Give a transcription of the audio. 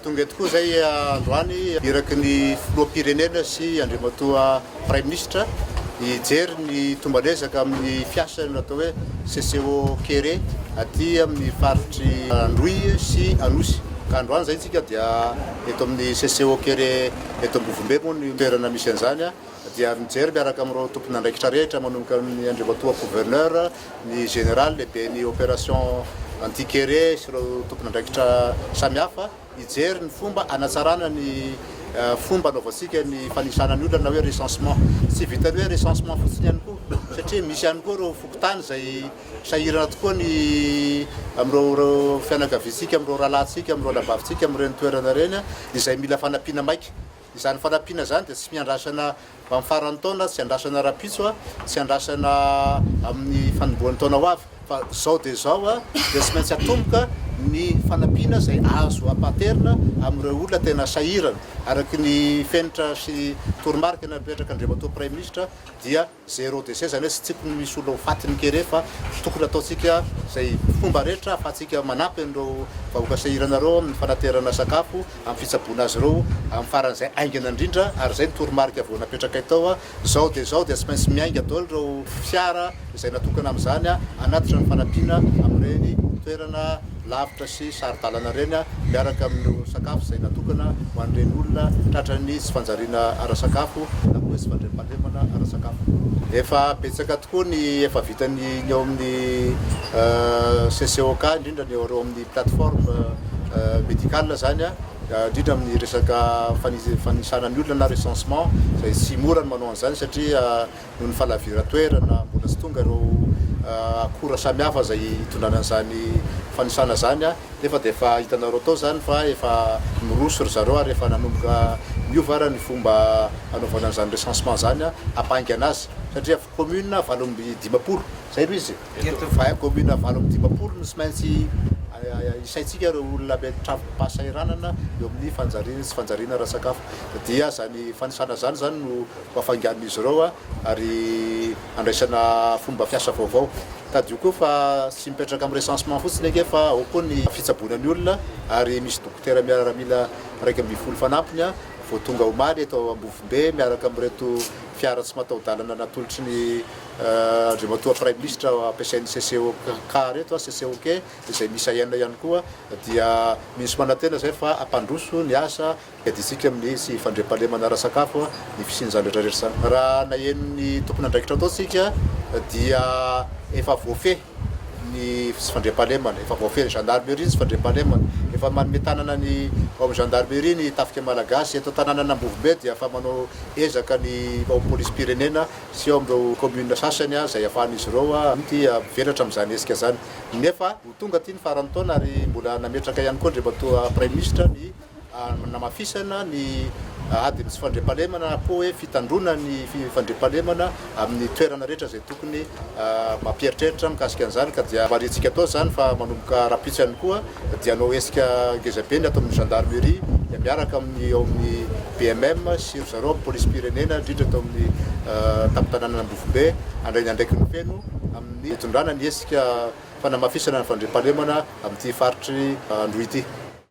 tonga tokoa zay androany iraky ny filoham-pirenena sy andriamatoa prime ministre hijery ny tombalezaka amin'ny fiasany atao hoe CCO Kere aty amin'ny faritry Androy sy Anosy. Ka androany zay tsika dia eto amin'ny CCO Kere eto Ambovombe moa ny toerana misy an'izany dia mijery miaraka amin'ireo tompona andraikitra rehetra manomboka amin'ny andriamatoa gouverneur, ny général lehibe ny opération anti-Kere sy ireo tompona andraikitra samihafa hijery ny fomba anatsarana ny fomba anaovantsika ny fanisana ny olona na hoe recensement. Tsy vitany hoe recensement fotsiny ihany koa satria misy ihany koa ireo fokotany zay sahirana tokoa ny amin'ireo fianakaviantsika, amin'ireo rahalahintsika, amin'ireo labavintsika amin'ireny toerana reny izay mila fanampiana maika. Izany fanampiana zany dia tsy miandrasana amin'ny faran'ny taona, tsy andrasana rapitso, tsy andrasana amin'ny fanombohan'ny taona ho avy fa zao dia zao dia tsy maintsy atomboka ny fanampiana zay azo ampaterina amin'ireo olona tena sahirana araky ny fenitra sy toromarika na mipetraka andriamatoa prime ministre dia zéro décès zany hoe tsy tokony misy olona ho faty ny Kere fa tokony ataontsika zay fomba rehetra ahafahantsika manampy an'ireo vahoaka sahirana reo amin'ny fanaterana sakafo, amin'ny fitsaboana azy ireo amin'ny faran'izay aingana indrindra ary zay ny toromarika vao napetraka tao zao dia tsy maintsy miainga daholo ireo fiara izay natokana amin'izany anatitra ny fanampiana amin'ireny toerana lavitra sy sarodalana reny miaraka amin'ny sakafo izay natokana ho an'ireny olona tratran'ny tsy fanjariana ara-sakafo na koa tsy fandriam-pahalemana ara-sakafo. Efa betsaka tokoa ny efa vitany ny ao amin'ny CCOK indrindra ny eo amin'ny plateforme médicale zany indrindra amin'ny resaka fanisana ny olona na recensement izay tsy mora ny manao an'izany satria noho ny fahalavira-toerana mbola tsy tonga ireo akora samihafa zay hitondrana an'izany fanisana zany nefa dia efa hitanareo tao zany fa efa miroso ry zareo ary efa nanomboka miova ny fomba anaovana an'izany recensement zany hampainga anazy satria commune 850 zay ro izy fa commune 850 no tsy maintsy isaitsika ireo olona trafipasahiranana eo amin'ny fanjariana sy fanjariana ara-sakafo dia zany fanisana zany no mahafangan'izy ireo ary andraisana fomba fiasa vaovao. Tadio koa fa tsy mipetraka amin'ny recensement fotsiny ake fa ao koa ny fitsaboana ny olona ary misy dokotera miaramila 120 fanampiny vao tonga omaly eto Ambovombe miaraka amin'ireto fiara tsy mataho-dalana natolotry ny andriamatoa prime ministre ampiasain'ny CCOK reto CCOK izay misy ahena ihany koa dia misy manantena zay fa ampandroso ny asa iaditsika amin'ny sy fandriam-pahalemana ara-sakafo ny fisian'izany rehetrarehetra zany. Raha nahenon'ny tompona andraikitra ataontsika dia efa voafehy ny sy fandriam-pahalemana, efa voafehy ny gendarmerie sy fandriam-pahalemana, efa manome tanana ny ao amin'ny gendarmerie ny tafika malagasy eto tanànana Ambovombe dia efa manao ezaka ny ao police pirenena sy ao amin'ireo commune sasany zay ahafahan'izy ireo velatra amin'izany hesika zany. Nefa ho tonga aty ny faran'ny taona ary mbola nametraka ihany koa andriamatoa prime ministre ny namafisana ny adiny sy fandriam-pahalemana na koa hoe fitandrona ny fandriam-pahalemana amin'ny toerana rehetra zay tokony mampieritreritra mikasika an'izany ka dia marintsika atao zany fa manomboka rapitso ihany koa dia anao hesika ngezabe ny atao amin'ny gendarmerie dia miaraka amin'ny ao amin'ny BMM sy ry zareo police pirenena indrindra atao amin'ny tampon-tanàna Ambovombe andrainy andraiky ny feno amin'ny hitondrana ny hesika fanamafisana ny fandriam-pahalemana amin'ity faritry Androy ity.